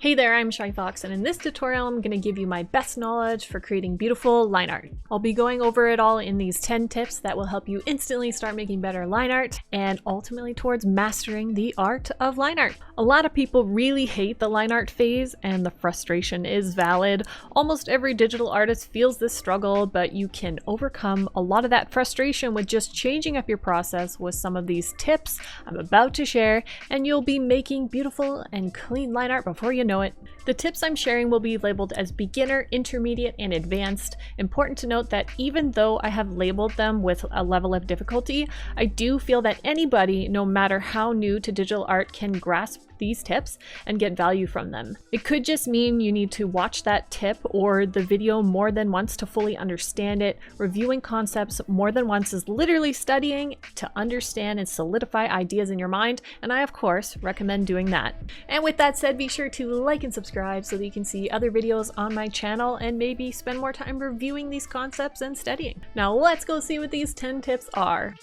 Hey there, I'm Shy Fox, and in this tutorial I'm going to give you my best knowledge for creating beautiful line art. I'll be going over it all in these 10 tips that will help you instantly start making better line art and ultimately towards mastering the art of line art. A lot of people really hate the line art phase, and the frustration is valid. Almost every digital artist feels this struggle, but you can overcome a lot of that frustration with just changing up your process with some of these tips I'm about to share, and you'll be making beautiful and clean line art before you know it. The tips I'm sharing will be labeled as beginner, intermediate, and advanced. Important to note that even though I have labeled them with a level of difficulty, I do feel that anybody, no matter how new to digital art, can grasp these tips and get value from them. It could just mean you need to watch that tip or the video more than once to fully understand it. Reviewing concepts more than once is literally studying to understand and solidify ideas in your mind, and I of course recommend doing that. And with that said, be sure to like and subscribe so that you can see other videos on my channel and maybe spend more time reviewing these concepts and studying. Now let's go see what these 10 tips are.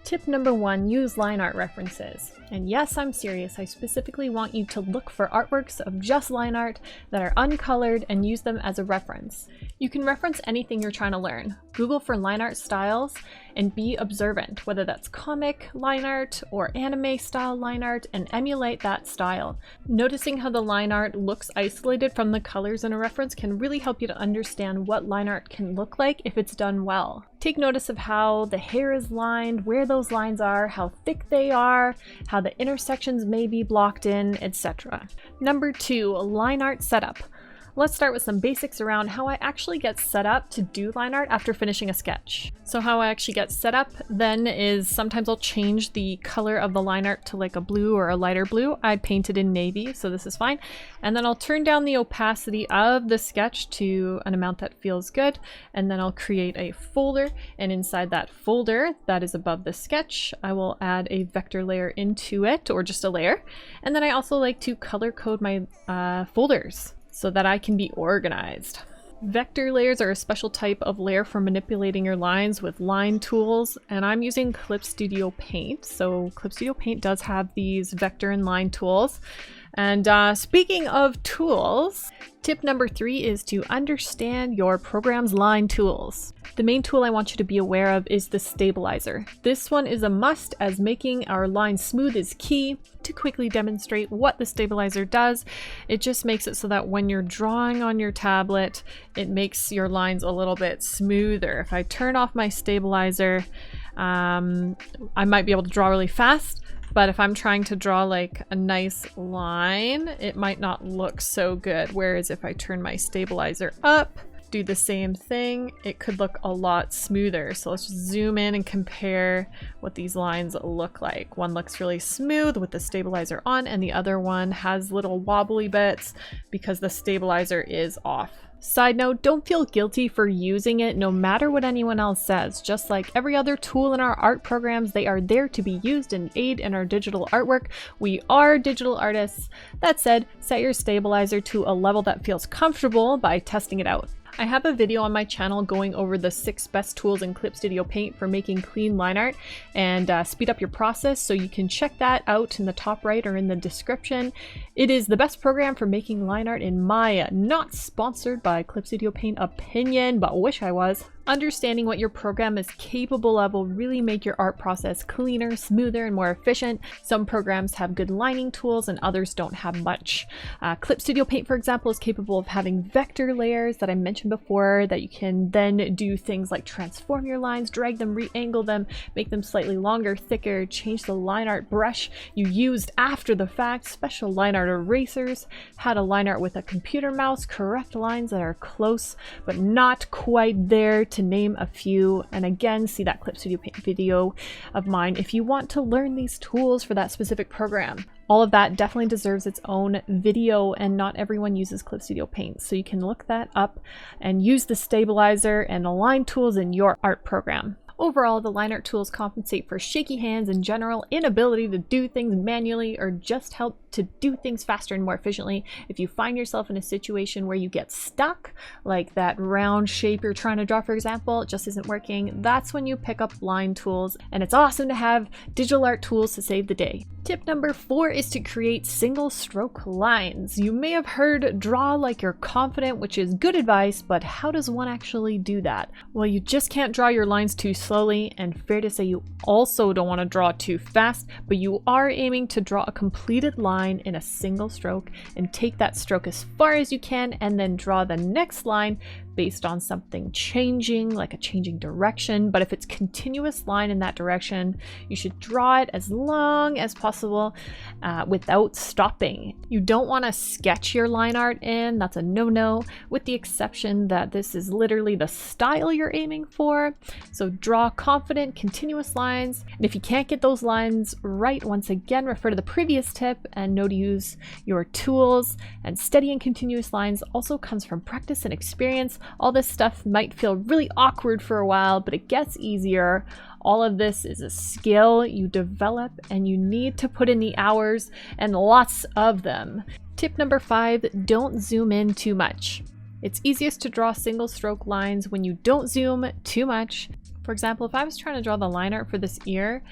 Tip number 1, use line art references. And yes, I'm serious, I specifically want you to look for artworks of just line art that are uncolored and use them as a reference. You can reference anything you're trying to learn. Google for line art styles and be observant, whether that's comic line art or anime style line art, and emulate that style. Noticing how the line art looks isolated from the colors in a reference can really help you to understand what line art can look like if it's done well. Take notice of how the hair is lined, where those lines are, how thick they are, how the intersections may be blocked in, etc. Number 2, line art setup. Let's start with some basics around how I actually get set up to do line art after finishing a sketch. So how I actually get set up then is sometimes I'll change the color of the line art to like a blue or a lighter blue. I painted in navy, so this is fine. And then I'll turn down the opacity of the sketch to an amount that feels good. And then I'll create a folder, and inside that folder that is above the sketch, I will add a vector layer into it, or just a layer. And then I also like to color code my folders so that I can be organized. Vector layers are a special type of layer for manipulating your lines with line tools, and I'm using Clip Studio Paint. So Clip Studio Paint does have these vector and line tools. And speaking of tools, tip number 3 is to understand your program's line tools. The main tool I want you to be aware of is the stabilizer. This one is a must, as making our line smooth is key. To quickly demonstrate what the stabilizer does, it just makes it so that when you're drawing on your tablet, it makes your lines a little bit smoother. If I turn off my stabilizer, I might be able to draw really fast, but if I'm trying to draw like a nice line, it might not look so good. Whereas if I turn my stabilizer up, do the same thing, it could look a lot smoother. So let's just zoom in and compare what these lines look like. One looks really smooth with the stabilizer on, and the other one has little wobbly bits because the stabilizer is off. Side note, don't feel guilty for using it no matter what anyone else says. Just like every other tool in our art programs, they are there to be used and aid in our digital artwork. We are digital artists. That said, set your stabilizer to a level that feels comfortable by testing it out. I have a video on my channel going over the 6 best tools in Clip Studio Paint for making clean line art and speed up your process, so you can check that out in the top right or in the description. It is the best program for making line art in my not sponsored by Clip Studio Paint opinion, but wish I was. Understanding what your program is capable of will really make your art process cleaner, smoother, and more efficient. Some programs have good lining tools and others don't have much. Clip Studio Paint, for example, is capable of having vector layers that I mentioned before that you can then do things like transform your lines, drag them, re-angle them, make them slightly longer, thicker, change the line art brush you used after the fact, special line art erasers, how to line art with a computer mouse, correct lines that are close but not quite there, to name a few. And again, see that Clip Studio Paint video of mine if you want to learn these tools for that specific program. All of that definitely deserves its own video, and not everyone uses Clip Studio Paint, so you can look that up and use the stabilizer and align tools in your art program. Overall, the line art tools compensate for shaky hands in general, inability to do things manually, or just help to do things faster and more efficiently. If you find yourself in a situation where you get stuck, like that round shape you're trying to draw, for example, it just isn't working, that's when you pick up line tools, and it's awesome to have digital art tools to save the day. Tip number 4 is to create single stroke lines. You may have heard draw like you're confident, which is good advice, but how does one actually do that? Well, you just can't draw your lines too slowly, and fair to say you also don't want to draw too fast, but you are aiming to draw a completed line in a single stroke and take that stroke as far as you can, and then draw the next line based on something changing, like a changing direction. But if it's continuous line in that direction, you should draw it as long as possible without stopping. You don't want to sketch your line art in, that's a no-no, with the exception that this is literally the style you're aiming for. So draw confident, continuous lines, and if you can't get those lines right, once again, refer to the previous tip and know to use your tools. And steady and continuous lines also comes from practice and experience. All this stuff might feel really awkward for a while, but it gets easier. All of this is a skill you develop, and you need to put in the hours, and lots of them. Tip number 5, don't zoom in too much. It's easiest to draw single stroke lines when you don't zoom too much. For example, if I was trying to draw the line art for this ear,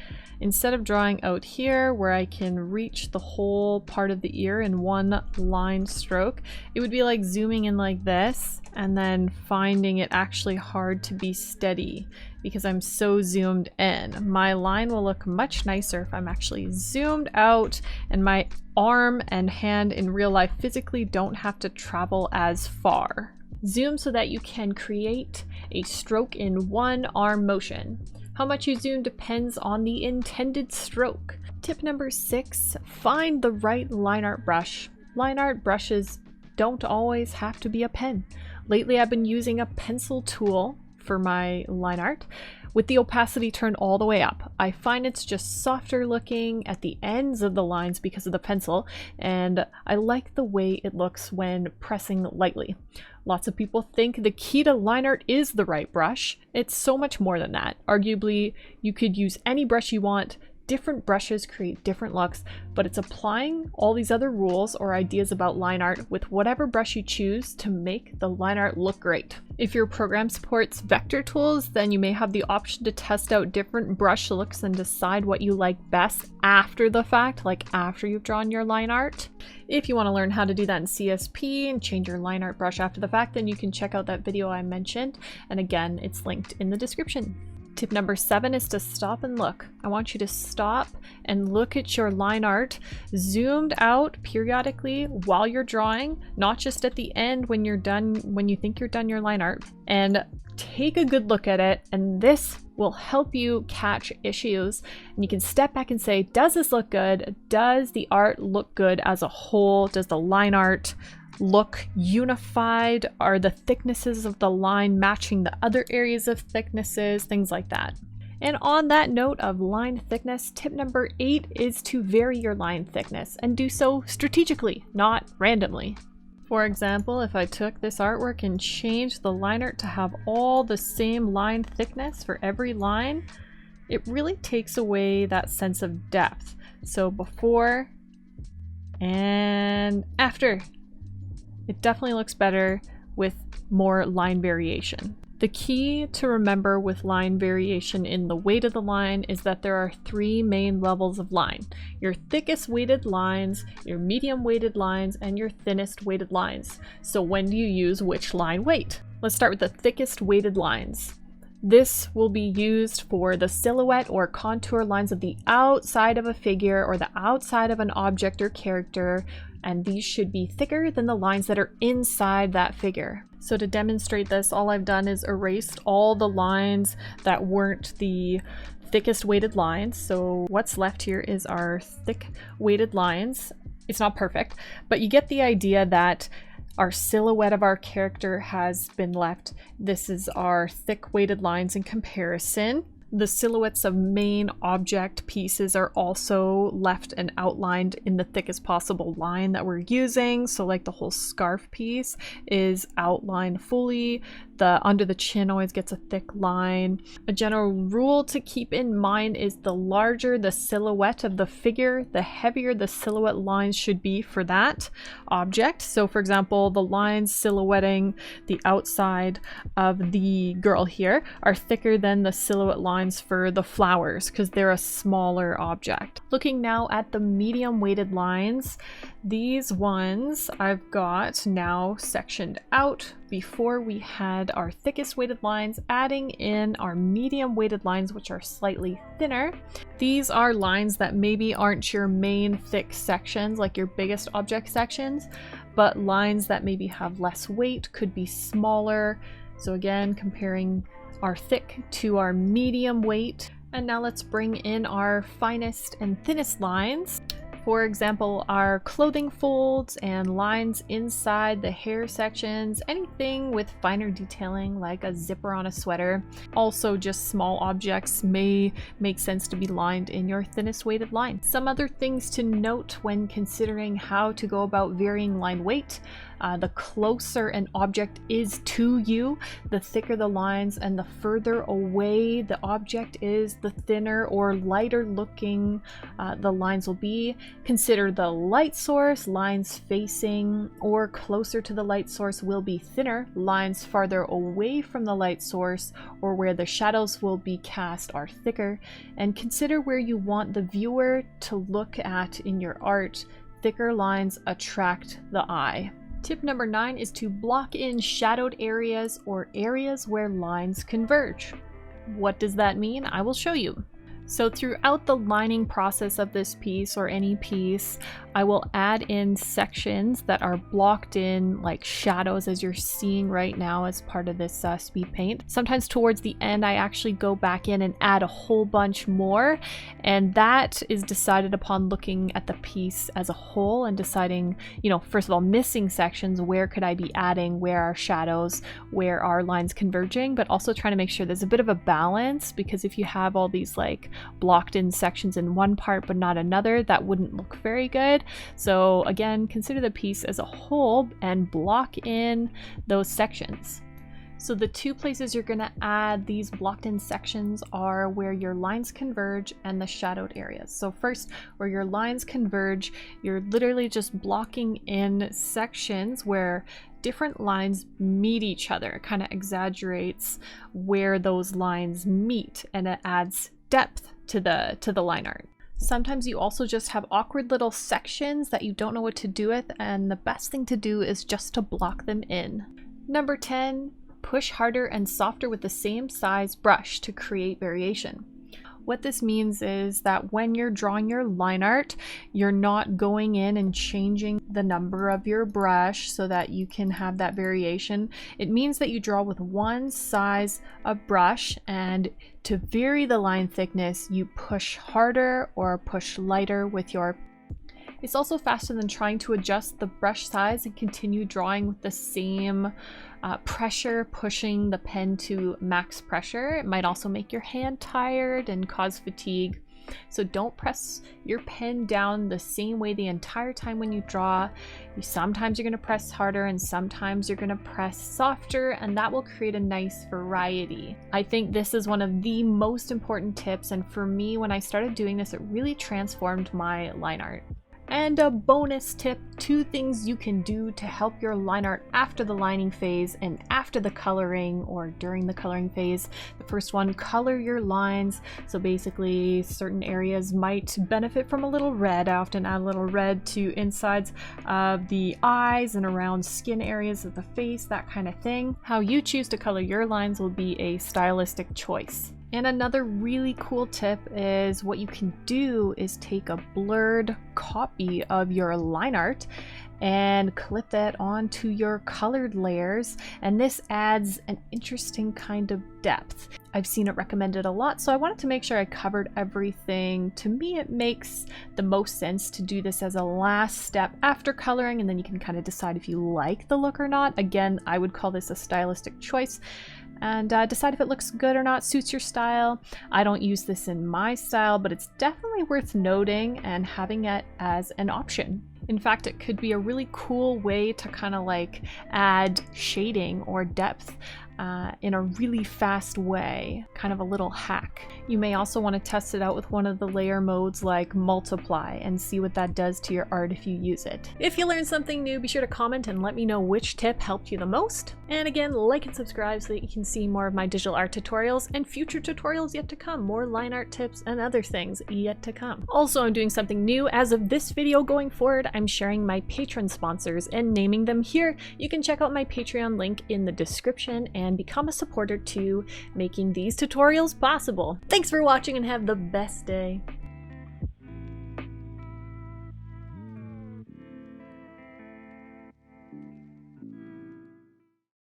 instead of drawing out here where I can reach the whole part of the ear in one line stroke, it would be like zooming in like this and then finding it actually hard to be steady because I'm so zoomed in. My line will look much nicer if I'm actually zoomed out and my arm and hand in real life physically don't have to travel as far. Zoom so that you can create a stroke in one arm motion. How much you zoom depends on the intended stroke. Tip number 6, find the right line art brush. Line art brushes don't always have to be a pen. Lately I've been using a pencil tool for my line art with the opacity turned all the way up. I find it's just softer looking at the ends of the lines because of the pencil, and I like the way it looks when pressing lightly. Lots of people think the key to line art is the right brush. It's so much more than that. Arguably, you could use any brush you want. Different brushes create different looks, but it's applying all these other rules or ideas about line art with whatever brush you choose to make the line art look great. If your program supports vector tools, then you may have the option to test out different brush looks and decide what you like best after the fact, like after you've drawn your line art. If you want to learn how to do that in CSP and change your line art brush after the fact, then you can check out that video I mentioned, and again, it's linked in the description. Tip number 7 is to stop and look. I want you to stop and look at your line art zoomed out periodically while you're drawing, not just at the end when you're done, when you think you're done your line art, and take a good look at it. And this will help you catch issues. And you can step back and say, does this look good? Does the art look good as a whole? Does the line art look unified? Are the thicknesses of the line matching the other areas of thicknesses? Things like that. And on that note of line thickness, tip number 8 is to vary your line thickness and do so strategically, not randomly. For example, if I took this artwork and changed the line art to have all the same line thickness for every line, it really takes away that sense of depth. So before and after. It definitely looks better with more line variation. The key to remember with line variation in the weight of the line is that there are 3 main levels of line. Your thickest weighted lines, your medium weighted lines, and your thinnest weighted lines. So when do you use which line weight? Let's start with the thickest weighted lines. This will be used for the silhouette or contour lines of the outside of a figure or the outside of an object or character, and these should be thicker than the lines that are inside that figure. So to demonstrate this, all I've done is erased all the lines that weren't the thickest weighted lines. So what's left here is our thick weighted lines. It's not perfect, but you get the idea that our silhouette of our character has been left. This is our thick weighted lines in comparison. The silhouettes of main object pieces are also left and outlined in the thickest possible line that we're using. So like the whole scarf piece is outlined fully. The under the chin always gets a thick line. A general rule to keep in mind is the larger the silhouette of the figure, the heavier the silhouette lines should be for that object. So for example, the lines silhouetting the outside of the girl here are thicker than the silhouette lines for the flowers because they're a smaller object. Looking now at the medium weighted lines, these ones I've got now sectioned out. Before we had our thickest weighted lines, adding in our medium weighted lines, which are slightly thinner. These are lines that maybe aren't your main thick sections, like your biggest object sections, but lines that maybe have less weight, could be smaller. So again, comparing our thick to our medium weight. And now let's bring in our finest and thinnest lines. For example, our clothing folds and lines inside the hair sections, anything with finer detailing like a zipper on a sweater. Also, just small objects may make sense to be lined in your thinnest weighted line. Some other things to note when considering how to go about varying line weight. The closer an object is to you, the thicker the lines, and the further away the object is, the thinner or lighter looking the lines will be. Consider the light source. Lines facing or closer to the light source will be thinner. Lines farther away from the light source or where the shadows will be cast are thicker. And consider where you want the viewer to look at in your art. Thicker lines attract the eye. Tip number 9 is to block in shadowed areas or areas where lines converge. What does that mean? I will show you. So throughout the lining process of this piece or any piece, I will add in sections that are blocked in like shadows, as you're seeing right now as part of this speed paint. Sometimes towards the end, I actually go back in and add a whole bunch more. And that is decided upon looking at the piece as a whole and deciding, you know, first of all, missing sections, where could I be adding, where are shadows, where are lines converging, but also trying to make sure there's a bit of a balance, because if you have all these like blocked in sections in one part but not another, that wouldn't look very good. So again, consider the piece as a whole and block in those sections. So the two places you're going to add these blocked in sections are where your lines converge and the shadowed areas. So first, where your lines converge, you're literally just blocking in sections where different lines meet each other. It kind of exaggerates where those lines meet and it adds depth to the line art. Sometimes you also just have awkward little sections that you don't know what to do with, and the best thing to do is just to block them in. Number 10, push harder and softer with the same size brush to create variation. What this means is that when you're drawing your line art, you're not going in and changing the number of your brush so that you can have that variation. It means that you draw with one size of brush, and to vary the line thickness, you push harder or push lighter with your. It's also faster than trying to adjust the brush size and continue drawing with the same pressure, pushing the pen to max pressure. It might also make your hand tired and cause fatigue. So don't press your pen down the same way the entire time when you draw. Sometimes you're going to press harder and sometimes you're going to press softer, and that will create a nice variety. I think this is one of the most important tips, and for me, when I started doing this, it really transformed my line art. And a bonus tip, 2 things you can do to help your line art after the lining phase and after the coloring or during the coloring phase. The first one, color your lines. So basically certain areas might benefit from a little red. I often add a little red to insides of the eyes and around skin areas of the face, that kind of thing. How you choose to color your lines will be a stylistic choice. And another really cool tip is what you can do is take a blurred copy of your line art and clip that onto your colored layers, and this adds an interesting kind of depth. I've seen it recommended a lot, so I wanted to make sure I covered everything. To me, it makes the most sense to do this as a last step after coloring, and then you can kind of decide if you like the look or not. Again, I would call this a stylistic choice, and decide if it looks good or not, suits your style. I don't use this in my style, but it's definitely worth noting and having it as an option. In fact, it could be a really cool way to kind of like add shading or depth in a really fast way, kind of a little hack. You may also want to test it out with one of the layer modes like multiply and see what that does to your art if you use it. If you learned something new, be sure to comment and let me know which tip helped you the most. And again, like and subscribe so that you can see more of my digital art tutorials and future tutorials yet to come, more line art tips and other things yet to come. Also, I'm doing something new. As of this video going forward, I'm sharing my Patreon sponsors and naming them here. You can check out my Patreon link in the description and become a supporter to making these tutorials possible. Thanks for watching and have the best day.